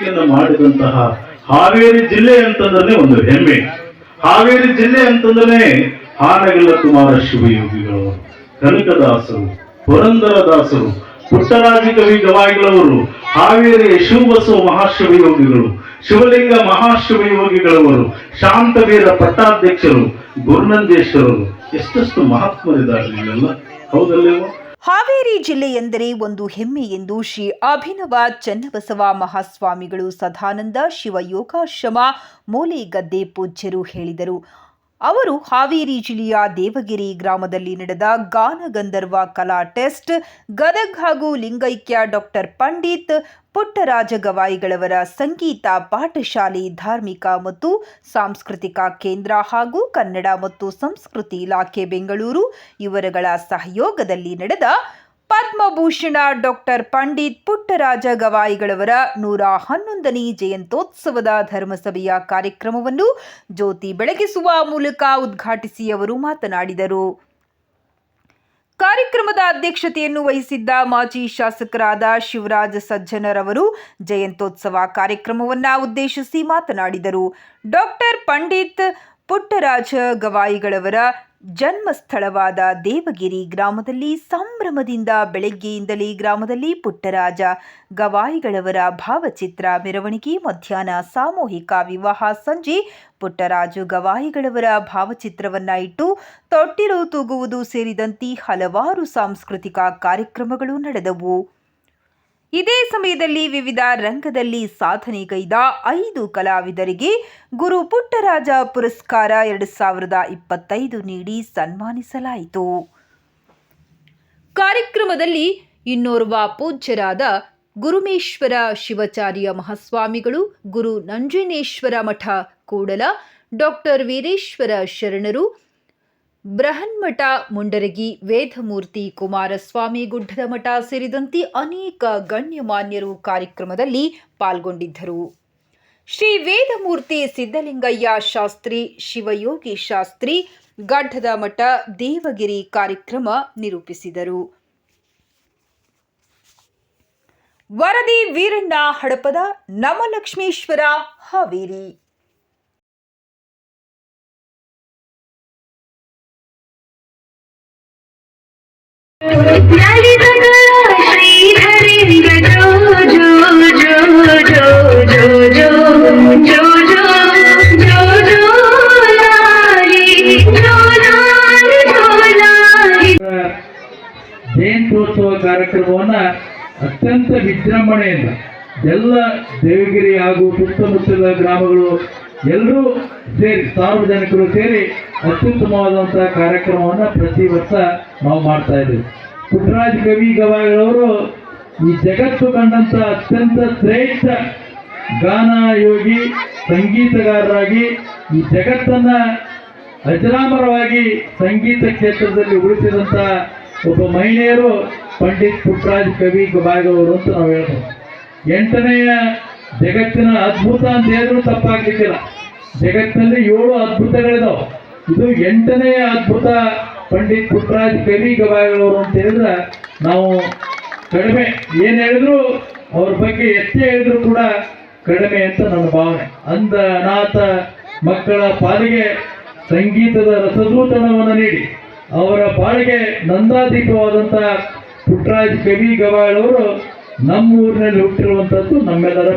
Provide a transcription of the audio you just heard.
ಸೃಷ್ಟಿಯನ್ನು ಮಾಡಿದಂತಹ ಹಾವೇರಿ ಜಿಲ್ಲೆ ಅಂತಂದ್ರೆ ಒಂದು ಹೆಮ್ಮೆ. ಹಾವೇರಿ ಜಿಲ್ಲೆ ಅಂತಂದ್ರೆ ಹಾನಗಲ್ಲ ಕುಮಾರ ಶಿವಯೋಗಿಗಳು, ಕನಕದಾಸರು, ಪುರಂದರದಾಸರು, ಪುಟ್ಟರಾಜ ಕವಿ ಗವಾಯಿಗಳವರು, ಹಾವೇರಿಯ ಶಿವಬಸವ ಮಹಾಶಿವಯೋಗಿಗಳು, ಶಿವಲಿಂಗ ಮಹಾಶಿವಯೋಗಿಗಳವರು, ಶಾಂತವೀರ ಪಟ್ಟಾಧ್ಯಕ್ಷರು, ಗುರುನಂದೇಶ್ವರರು, ಎಷ್ಟೆಷ್ಟು ಮಹಾತ್ಮರಿದ್ದಾರೆ ಇಲ್ಲೆಲ್ಲ, ಹೌದಲ್ಲೇವೋ? ಹಾವೇರಿ ಜಿಲ್ಲೆ ಎಂದರೆ ಒಂದು ಹೆಮ್ಮೆ ಎಂದು ಶ್ರೀ ಅಭಿನವ ಚನ್ನಬಸವ ಮಹಾಸ್ವಾಮಿಗಳು ಸದಾನಂದ ಶಿವಯೋಗಾಶ್ರಮ ಮೂಲೆಗದ್ದೆ ಪೂಜ್ಯರು ಹೇಳಿದರು. ಅವರು ಹಾವೇರಿ ಜಿಲ್ಲೆಯ ದೇವಗಿರಿ ಗ್ರಾಮದಲ್ಲಿ ನಡೆದ ಗಾನಗಂಧರ್ವ ಕಲಾ ಟೆಸ್ಟ್, ಗದಗ್ ಹಾಗೂ ಲಿಂಗೈಕ್ಯ ಡಾಕ್ಟರ್ ಪಂಡಿತ್ ಪುಟ್ಟರಾಜ ಗವಾಯಿಗಳವರ ಸಂಗೀತ ಪಾಠಶಾಲೆ, ಧಾರ್ಮಿಕ ಮತ್ತು ಸಾಂಸ್ಕೃತಿಕ ಕೇಂದ್ರ ಹಾಗೂ ಕನ್ನಡ ಮತ್ತು ಸಂಸ್ಕೃತಿ ಇಲಾಖೆ ಬೆಂಗಳೂರು ಇವರುಗಳ ಸಹಯೋಗದಲ್ಲಿ ನಡೆದ ಪದ್ಮಭೂಷಣ ಡಾಕ್ಟರ್ ಪಂಡಿತ್ ಪುಟ್ಟರಾಜ ಗವಾಯಿಗಳವರ 111ನೇ ಜಯಂತ್ಯೋತ್ಸವದ ಧರ್ಮಸಭೆಯ ಕಾರ್ಯಕ್ರಮವನ್ನು ಜ್ಯೋತಿ ಬೆಳಗಿಸುವ ಮೂಲಕ ಉದ್ಘಾಟಿಸಿ ಅವರು ಮಾತನಾಡಿದರು. ಕಾರ್ಯಕ್ರಮದ ಅಧ್ಯಕ್ಷತೆಯನ್ನು ವಹಿಸಿದ್ದ ಮಾಜಿ ಶಾಸಕರಾದ ಶಿವರಾಜ ಸಜ್ಜನರವರು ಜಯಂತ್ಯೋತ್ಸವ ಕಾರ್ಯಕ್ರಮವನ್ನು ಉದ್ದೇಶಿಸಿ ಮಾತನಾಡಿದರು. ಡಾಕ್ಟರ್ ಪಂಡಿತ್ ಪುಟ್ಟರಾಜ ಗವಾಯಿಗಳವರ ಜನ್ಮಸ್ಥಳವಾದ ದೇವಗಿರಿ ಗ್ರಾಮದಲ್ಲಿ ಸಂಭ್ರಮದಿಂದ ಬೆಳಗ್ಗೆಯಿಂದಲೇ ಗ್ರಾಮದಲ್ಲಿ ಪುಟ್ಟರಾಜ ಗವಾಯಿಗಳವರ ಭಾವಚಿತ್ರ ಮೆರವಣಿಗೆ, ಮಧ್ಯಾಹ್ನ ಸಾಮೂಹಿಕ ವಿವಾಹ, ಸಂಜೆ ಪುಟ್ಟರಾಜು ಗವಾಯಿಗಳವರ ಭಾವಚಿತ್ರವನ್ನ ಇಟ್ಟು ತೊಟ್ಟಿಲು ತೂಗುವುದು ಸೇರಿದಂತೆ ಹಲವಾರು ಸಾಂಸ್ಕೃತಿಕ ಕಾರ್ಯಕ್ರಮಗಳು ನಡೆದವು. ಇದೇ ಸಮಯದಲ್ಲಿ ವಿವಿಧ ರಂಗದಲ್ಲಿ ಸಾಧನೆಗೈದ 5 ಕಲಾವಿದರಿಗೆ ಗುರು ಪುಟ್ಟರಾಜ ಪುರಸ್ಕಾರ 2025 ನೀಡಿ ಸನ್ಮಾನಿಸಲಾಯಿತು. ಕಾರ್ಯಕ್ರಮದಲ್ಲಿ ಇನ್ನೋರ್ವ ಪೂಜ್ಯರಾದ ಗುರುಮೇಶ್ವರ ಶಿವಾಚಾರ್ಯ ಮಹಾಸ್ವಾಮಿಗಳು, ಗುರು ನಂಜನೇಶ್ವರ ಮಠ ಕೂಡಲ, ಡಾಕ್ಟರ್ ವೀರೇಶ್ವರ ಶರಣರು, ಬೃಹನ್ಮಠ ಮುಂಡರಗಿ, ವೇದಮೂರ್ತಿ ಕುಮಾರಸ್ವಾಮಿ ಗುಡ್ಡದ ಮಠ ಸೇರಿದಂತೆ ಅನೇಕ ಗಣ್ಯಮಾನ್ಯರು ಕಾರ್ಯಕ್ರಮದಲ್ಲಿ ಪಾಲ್ಗೊಂಡಿದ್ದರು. ಶ್ರೀ ವೇದಮೂರ್ತಿ ಸಿದ್ದಲಿಂಗಯ್ಯ ಶಾಸ್ತ್ರಿ, ಶಿವಯೋಗಿ ಶಾಸ್ತ್ರಿ, ಗಡ್ಡದ ಮಠ, ದೇವಗಿರಿ ಕಾರ್ಯಕ್ರಮ ನಿರೂಪಿಸಿದರು. ವರದಿ ವೀರಣ್ಣ ಹಡಪದ, ನಮಲಕ್ಷ್ಮೇಶ್ವರ, ಹಾವೇರಿ. ಜಯಂತ್ಯೋತ್ಸವ ಕಾರ್ಯಕ್ರಮವನ್ನ ಅತ್ಯಂತ ವಿಜೃಂಭಣೆಯಿಂದ ಎಲ್ಲ ದೇವಗಿರಿ ಹಾಗೂ ಸುತ್ತಮುತ್ತಲ ಗ್ರಾಮಗಳು ಎಲ್ಲರೂ ಸೇರಿ, ಸಾರ್ವಜನಿಕರು ಸೇರಿ ಅತ್ಯುತ್ತಮವಾದಂತಹ ಕಾರ್ಯಕ್ರಮವನ್ನು ಪ್ರತಿ ವರ್ಷ ನಾವು ಮಾಡ್ತಾ ಇದ್ದೀವಿ. ಪುಟ್ಟರಾಜ ಕವಿ ಗವಾಯಿಗಳವರು ಈ ಜಗತ್ತು ಕಂಡಂತ ಅತ್ಯಂತ ಶ್ರೇಷ್ಠ ಗಾನ ಯೋಗಿ, ಸಂಗೀತಗಾರರಾಗಿ ಈ ಜಗತ್ತನ್ನ ಅಜರಾಮರವಾಗಿ ಸಂಗೀತ ಕ್ಷೇತ್ರದಲ್ಲಿ ಉಳಿಸಿದಂಥ ಒಬ್ಬ ಮಹಿಳೆಯರು ಪಂಡಿತ್ ಪುಟ್ಟರಾಜ ಕವಿ ಗವಾಯಿಗಳವರು ಅಂತ ನಾವು ಹೇಳ್ಬೋದು. 8ನೆಯ ಜಗತ್ತಿನ ಅದ್ಭುತ ಅಂತ ಹೇಳಿದ್ರು ತಪ್ಪಾಗ್ಲಿಕ್ಕಿಲ್ಲ. ಜಗತ್ತಿನಲ್ಲಿ 7 ಅದ್ಭುತಗಳಿದಾವೆ. ಇದು 8ನೆಯ ಅದ್ಭುತ ಪಂಡಿತ್ ಪುಟ್ಟರಾಜ ಕವಿ ಗವಾಯಿಗಳವರು ಅಂತ ಹೇಳಿದ್ರೆ ನಾವು ಕಡಿಮೆ, ಏನು ಹೇಳಿದ್ರು ಅವ್ರ ಬಗ್ಗೆ ಎಷ್ಟೇ ಹೇಳಿದ್ರು ಕೂಡ ಕಡಿಮೆ ಅಂತ ನನ್ನ ಭಾವನೆ. ಅಂಧ ಅನಾಥ ಮಕ್ಕಳ ಪಾಲಿಗೆ ಸಂಗೀತದ ರಸದೂತನವನ್ನು ನೀಡಿ ಅವರ ಬಾಳಿಗೆ ನಂದಾದೀಪವಾದಂಥ ಪುಟ್ಟರಾಜ ಕವಿ ಗವಾಯಿಗಳವರು ನಮ್ಮ ಊರಿನಲ್ಲಿ ಹುಟ್ಟಿರುವಂಥದ್ದು ನಮ್ಮೆಲ್ಲರ